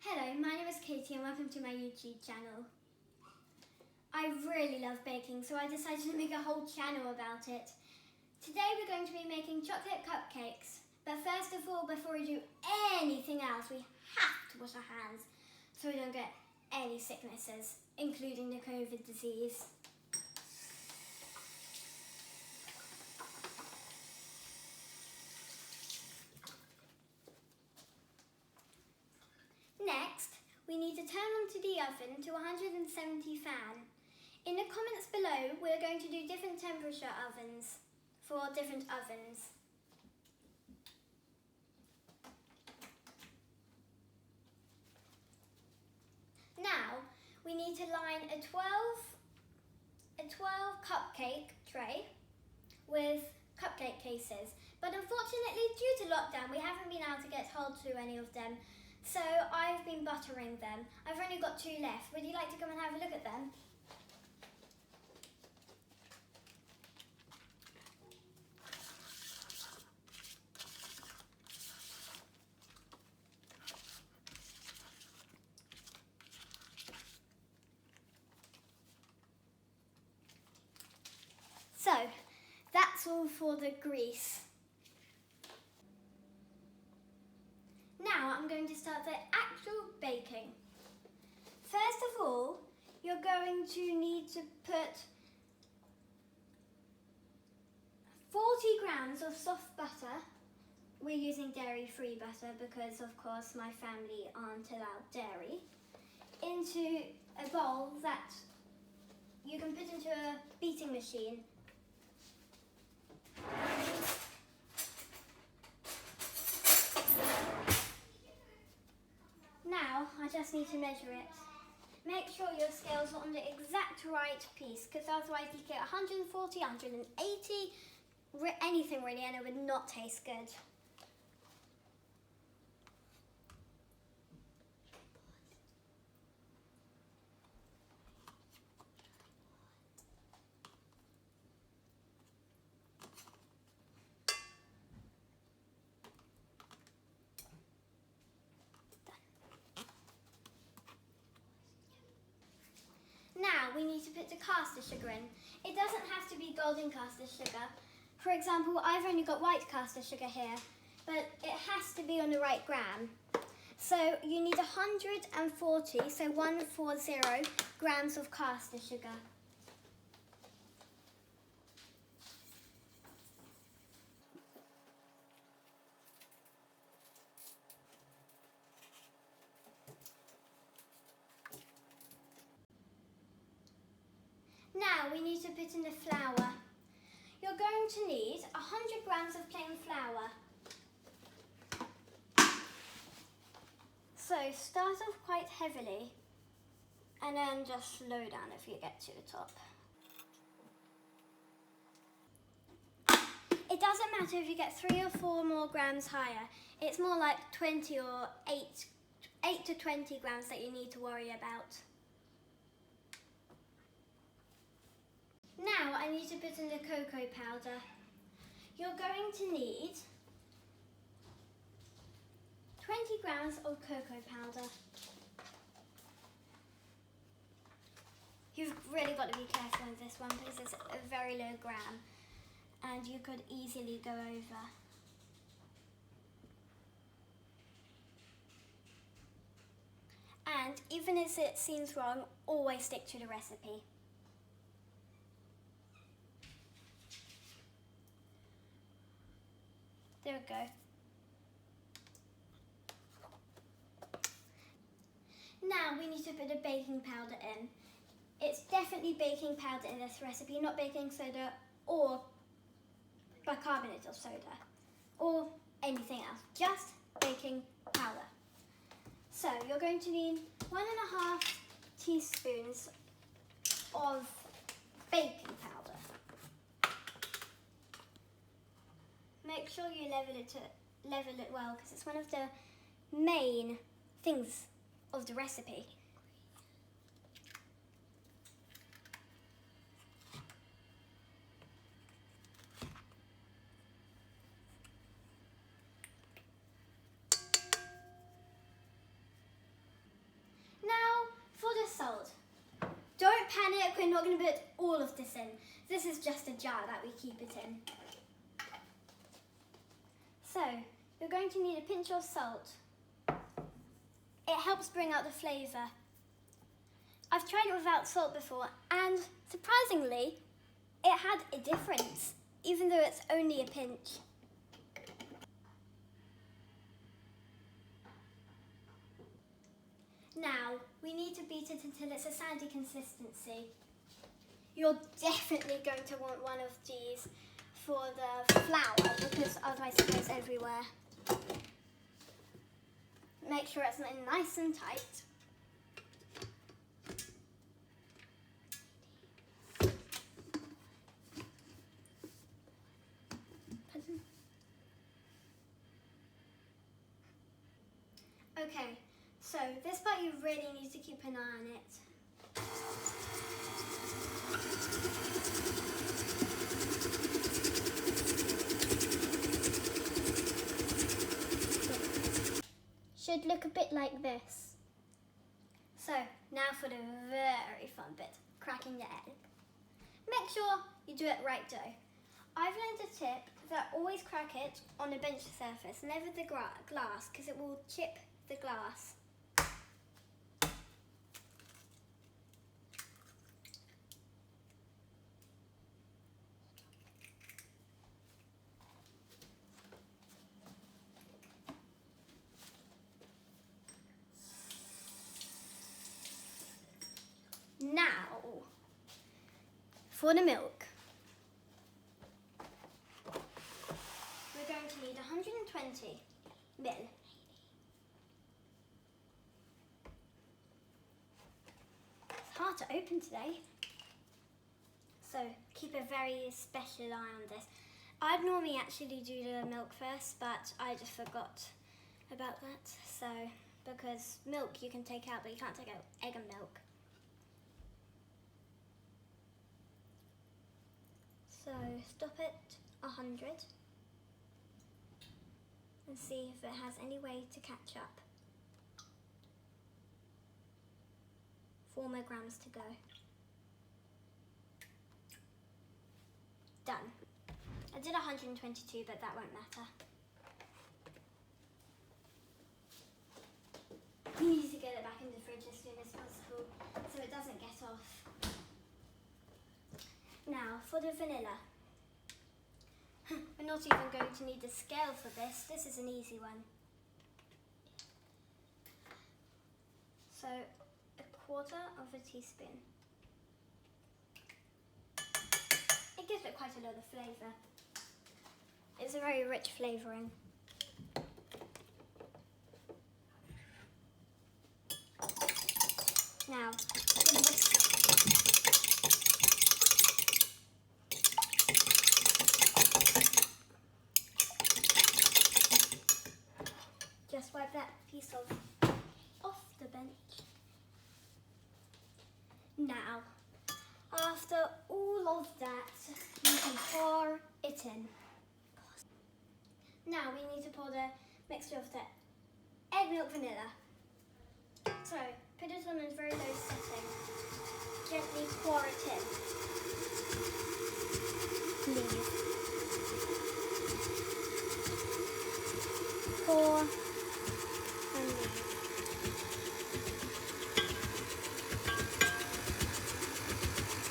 Hello, my name is Katie and welcome to my YouTube channel. I really love baking, so I decided to make a whole channel about it. Today we're going to be making chocolate cupcakes, but first of all, before we do anything else, we have to wash our hands so we don't get any sicknesses, including the COVID disease. Next, we need to turn onto the oven to 170 fan. In the comments below, we're going to do different temperature ovens for different ovens. Now, we need to line a 12 cupcake tray with cupcake cases. But unfortunately, due to lockdown, we haven't been able to get hold to any of them. So I've been buttering them. I've only got 2 left. Would you like to come and have a look at them? So that's all for the grease. Now I'm going to start the actual baking. First of all, you're going to need to put 40 grams of soft butter. We're using dairy-free butter because, of course, my family aren't allowed dairy, into a bowl that you can put into a beating machine. Now, I just need to measure it. Make sure your scale's on the exact right piece, because otherwise you get 140, 180, anything really, and it would not taste good. Now we need to put the caster sugar in. It doesn't have to be golden caster sugar. For example, I've only got white caster sugar here, but it has to be on the right gram. So you need 140, so 140 grams of caster sugar. Now we need to put in the flour. You're going to need 100 grams of plain flour. So start off quite heavily and then just slow down if you get to the top. It doesn't matter if you get 3 or 4 more grams higher. It's more like 20 or 8 to 20 grams that you need to worry about. Now I need to put in the cocoa powder. You're going to need 20 grams of cocoa powder. You've really got to be careful with this one because it's a very low gram and you could easily go over. And even if it seems wrong, always stick to the recipe. There we go. Now we need to put the baking powder in. It's definitely baking powder in this recipe, not baking soda or bicarbonate of soda or anything else, just baking powder. So you're going to need 1.5 teaspoons of baking powder. Make sure you level it well because it's one of the main things of the recipe. panic, we're not going to put all of this in. This is just a jar that we keep it in. So, you're going to need a pinch of salt. It helps bring out the flavour. I've tried it without salt before and surprisingly, it had a difference, even though it's only a pinch. Now, we need to beat it until it's a sandy consistency. You're definitely going to want one of these for the flour because otherwise it goes everywhere. Make sure it's nice and tight. Okay, so this part you really need to keep an eye on it. Should look a bit like this. So, now for the very fun bit, cracking the egg. Make sure you do it right dough. I've learned a tip that always crack it on a bench surface, never the glass, because it will chip the glass. Now, for the milk. We're going to need 120 ml. It's hard to open today, so keep a very special eye on this. I'd normally actually do the milk first, but I just forgot about that. So, because milk you can take out, but you can't take out egg and milk. So stop at 100 and see if it has any way to catch up. 4 more grams to go. Done. I did 122, but that won't matter. We need to get it back in the fridge as soon as possible so it doesn't get off. Now, for the vanilla. We're not even going to need a scale for this. This is an easy one. So, 1/4 of a teaspoon. It gives it quite a lot of flavour. It's a very rich flavouring. Now, just wipe that piece off the bench. Now, after all of that, you can pour it in. Now we need to pour the mixture of the egg, milk, vanilla. So, put it on a very low setting. Gently pour it in. Leave. Pour and leave.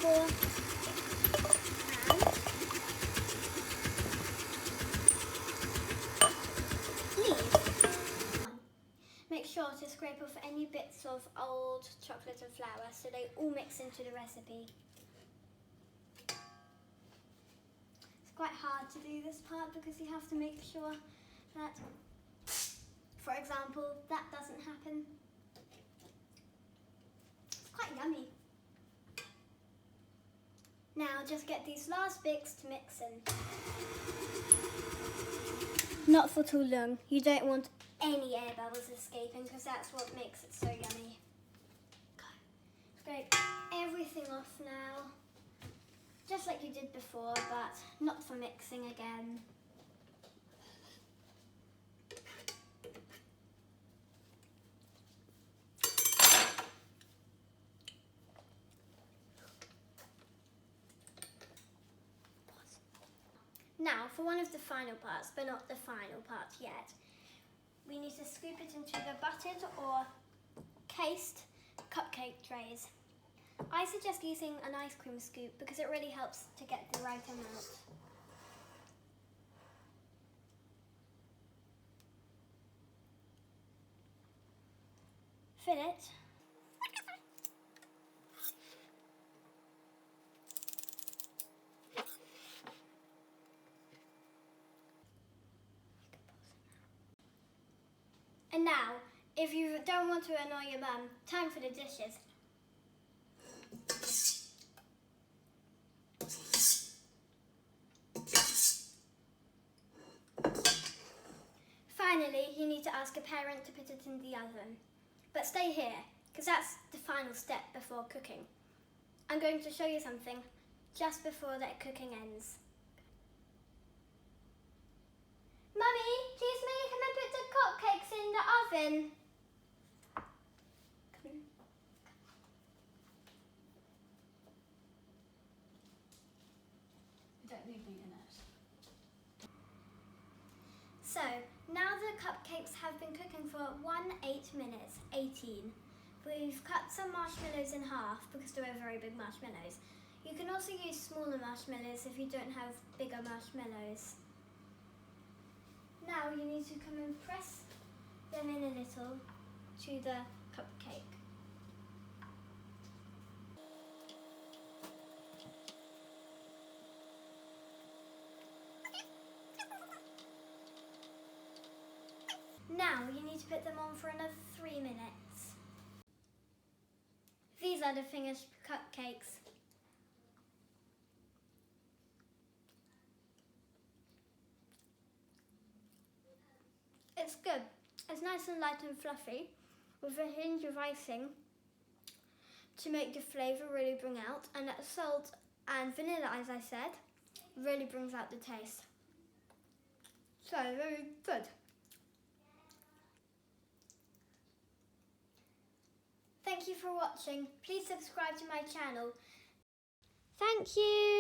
Pour and leave. Make sure to scrape off any bits of old chocolate and flour so they all mix into the recipe. It's quite hard to do this part because you have to make sure that, for example, that doesn't happen. It's quite yummy. Now just get these last bits to mix in. Not for too long. You don't want any air bubbles escaping because that's what makes it so yummy. Scrape everything off now. Just like you did before, but not for mixing again. Now for one of the final parts, but not the final part yet, we need to scoop it into the buttered or cased cupcake trays. I suggest using an ice cream scoop because it really helps to get the right amount. Fill it. And now, if you don't want to annoy your mum, time for the dishes. Finally, you need to ask a parent to put it in the oven. But stay here, because that's the final step before cooking. I'm going to show you something just before that cooking ends. Mummy, please may you come and put the cupcakes in the oven? You don't need me in it. So, now the cupcakes have been cooking for 8 minutes, 18. We've cut some marshmallows in half because they were very big marshmallows. You can also use smaller marshmallows if you don't have bigger marshmallows. Now you need to come and press them in a little to the cupcake. Now you need to put them on for another 3 minutes. These are the finished cupcakes. It's good. It's nice and light and fluffy with a hint of icing to make the flavour really bring out, and that salt and vanilla, as I said, really brings out the taste. So, very good. Thank you for watching. Please subscribe to my channel. Thank you.